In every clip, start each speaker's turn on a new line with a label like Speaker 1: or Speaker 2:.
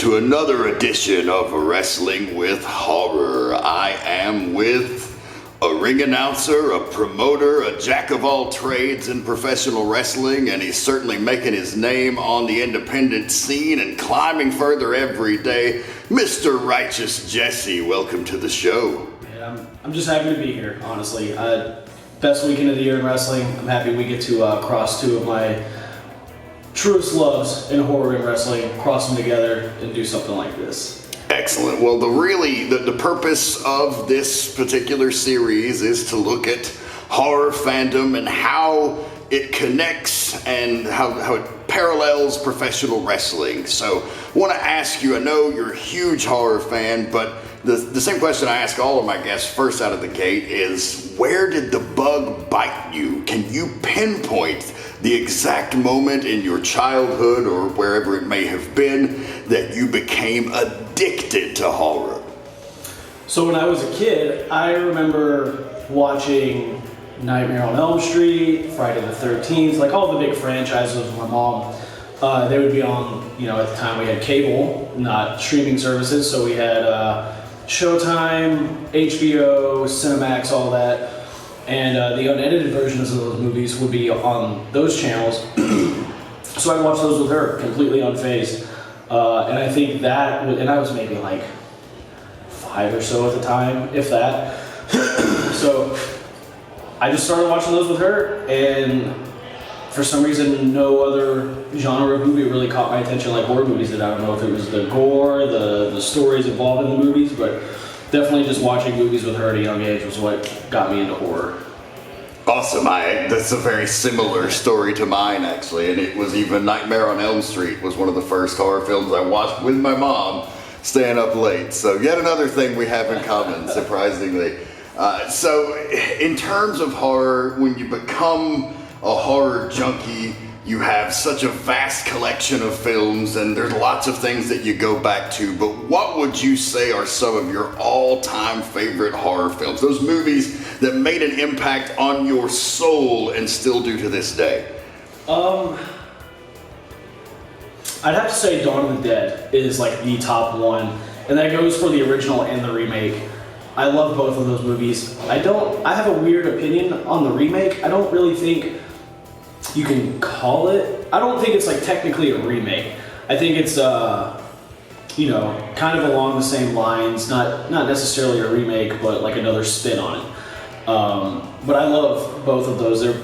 Speaker 1: to another edition of Wrestling with Horror. I am with a ring announcer, a promoter, a jack of all trades in professional wrestling, and he's certainly making his name on the independent scene and climbing further every day, Mr. Righteous Jesse. Welcome to the show.
Speaker 2: Man, I'm just happy to be here, honestly. Best weekend of the year in wrestling. I'm happy we get to cross two of my truest loves in horror and wrestling, cross them together and do something like this.
Speaker 1: Excellent. Well, the purpose of this particular series is to look at horror fandom and how it connects and how it parallels professional wrestling. So I want to ask you, I know you're a huge horror fan, but the same question I ask all of my guests first out of the gate is, where did the bug bite you? Can you pinpoint the exact moment in your childhood or wherever it may have been that you became addicted to horror?
Speaker 2: So when I was a kid, I remember watching Nightmare on Elm Street, Friday the 13th, like all the big franchises with my mom. They would be on, at the time we had cable, not streaming services, so we had Showtime, HBO, Cinemax, all that. And the unedited versions of those movies would be on those channels. So I'd watch those with her, completely unfazed. And I think and I was maybe like 5 or so at the time, if that. So I just started watching those with her, and for some reason, no other genre of movie really caught my attention like horror movies did. I don't know if it was the gore, the stories involved in the movies, but definitely just watching movies with her at a young age was what got me into horror.
Speaker 1: Awesome. That's a very similar story to mine, actually, and it was even Nightmare on Elm Street was one of the first horror films I watched with my mom, staying up late. So yet another thing we have in common, surprisingly. So in terms of horror, when you become a horror junkie, you have such a vast collection of films and there's lots of things that you go back to, but what would you say are some of your all-time favorite horror films? Those movies that made an impact on your soul and still do to this day.
Speaker 2: I'd have to say Dawn of the Dead is like the top one, and that goes for the original and the remake. I love both of those movies. I have a weird opinion on the remake. I don't really think you can call it. I don't think it's like technically a remake. I think it's kind of along the same lines, not necessarily a remake, but like another spin on it. But I love both of those. They're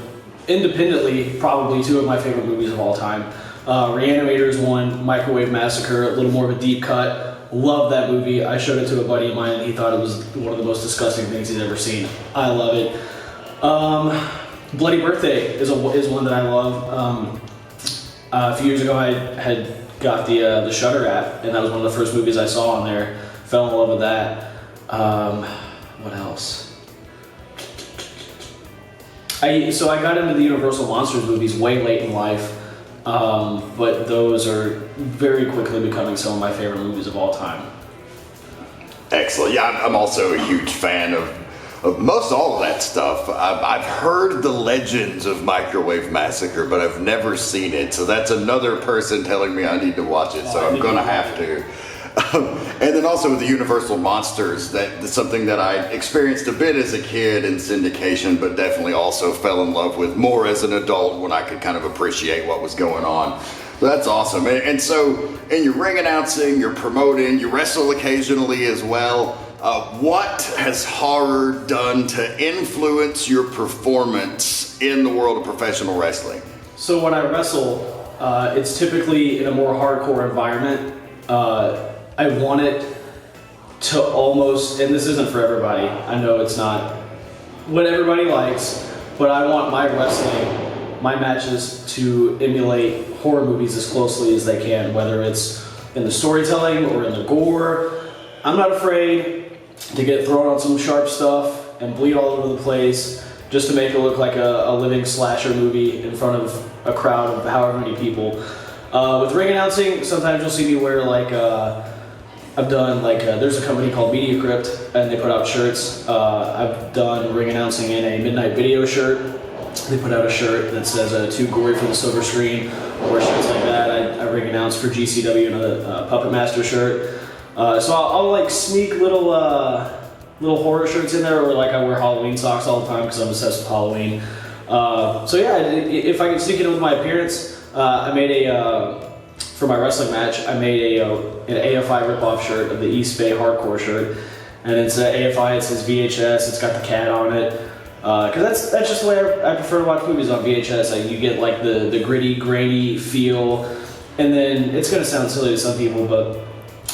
Speaker 2: independently probably two of my favorite movies of all time. Reanimator is one, Microwave Massacre, a little more of a deep cut. Love that movie. I showed it to a buddy of mine and he thought it was one of the most disgusting things he's ever seen. I love it. Bloody Birthday is one that I love. A few years ago I had got the Shudder app, and that was one of the first movies I saw on there. Fell in love with that. What else? I got into the Universal Monsters movies way late in life. But those are very quickly becoming some of my favorite movies of all time.
Speaker 1: Excellent. Yeah, I'm also a huge fan of most all of that stuff. I've heard the legends of Microwave Massacre, but I've never seen it. So that's another person telling me I need to watch it. So I'm going to have to. And then also with the Universal Monsters, that's something that I experienced a bit as a kid in syndication, but definitely also fell in love with more as an adult when I could kind of appreciate what was going on. So that's awesome. And so in your ring announcing, you're promoting, you wrestle occasionally as well. What has horror done to influence your performance in the world of professional wrestling?
Speaker 2: So when I wrestle, it's typically in a more hardcore environment. I want it to almost, and this isn't for everybody, I know it's not what everybody likes, but I want my wrestling, my matches to emulate horror movies as closely as they can, whether it's in the storytelling or in the gore. I'm not afraid to get thrown on some sharp stuff and bleed all over the place just to make it look like a living slasher movie in front of a crowd of however many people. With ring announcing, sometimes you'll see me wear I've done there's a company called Media Crypt and they put out shirts. I've done ring announcing in a Midnight Video shirt. They put out a shirt that says too gory for the silver screen, or shirts like that. I ring announce for GCW in a Puppet Master shirt. So I'll like sneak little horror shirts in there, or like I wear Halloween socks all the time because I'm obsessed with Halloween. So yeah, if I can sneak it in with my appearance, I made for my wrestling match, I made an AFI ripoff shirt of the East Bay Hardcore shirt, and it's AFI. It says VHS. It's got the cat on it. Because that's just the way I prefer to watch movies on VHS. Like, you get like the gritty, grainy feel, and then it's gonna sound silly to some people, but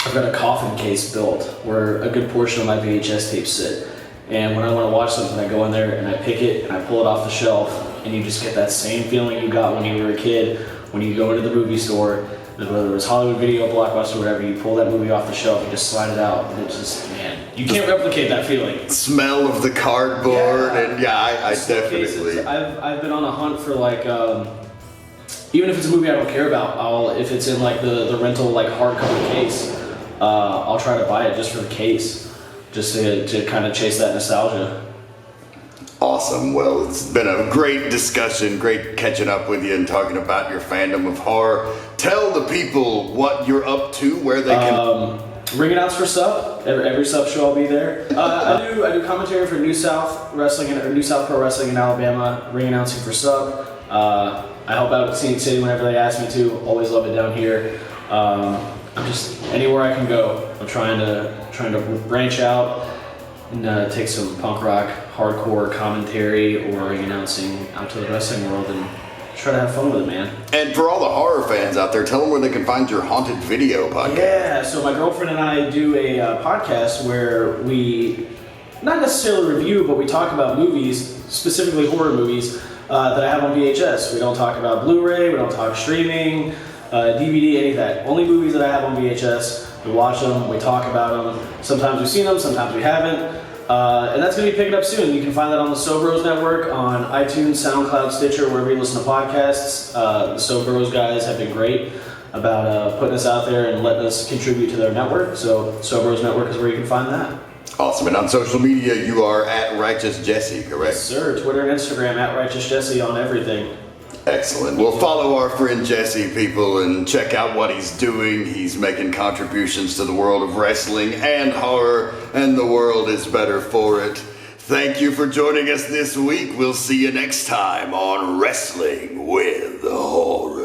Speaker 2: I've got a coffin case built where a good portion of my VHS tapes sit. And when I want to watch something, I go in there and I pick it and I pull it off the shelf, and you just get that same feeling you got when you were a kid, when you go into the movie store, whether it was Hollywood Video, Blockbuster, whatever, you pull that movie off the shelf, you just slide it out, and it's just, man, you can't replicate that feeling.
Speaker 1: Smell of the cardboard, and I definitely.
Speaker 2: I've been on a hunt for like, even if it's a movie I don't care about, if it's in like the rental like hardcover case, I'll try to buy it just for the case, just to kind of chase that nostalgia.
Speaker 1: Awesome. Well, it's been a great discussion, great catching up with you and talking about your fandom of horror. Tell the people what you're up to, where they can...
Speaker 2: Ring announce for Sub. Every Sub show I'll be there. I do commentary for New South Wrestling or New South Pro Wrestling in Alabama. Ring announcing for Sub. I help out at Scenic City whenever they ask me to. Always love it down here. I'm just anywhere I can go. I'm trying to branch out and take some punk rock, hardcore commentary or ring announcing out to the wrestling world and try to have fun with it, man.
Speaker 1: And for all the horror fans out there, tell them where they can find your haunted video podcast.
Speaker 2: Yeah, so my girlfriend and I do a podcast where we not necessarily review, but we talk about movies, specifically horror movies, that I have on VHS. We don't talk about Blu-ray, we don't talk streaming, DVD, any of that. Only movies that I have on VHS. We watch them, we talk about them. Sometimes we've seen them, sometimes we haven't. And that's going to be picking up soon. You can find that on the So Bros Network, on iTunes, SoundCloud, Stitcher, wherever you listen to podcasts. The So Bros guys have been great about putting us out there and letting us contribute to their network. So Bros Network is where you can find that.
Speaker 1: Awesome. And on social media, you are at Righteous Jesse, correct?
Speaker 2: Yes, sir. Twitter and Instagram at Righteous Jesse on everything.
Speaker 1: Excellent. Well, follow our friend Jesse, people, and check out what he's doing. He's making contributions to the world of wrestling and horror, and the world is better for it. Thank you for joining us this week. We'll see you next time on Wrestling with Horror.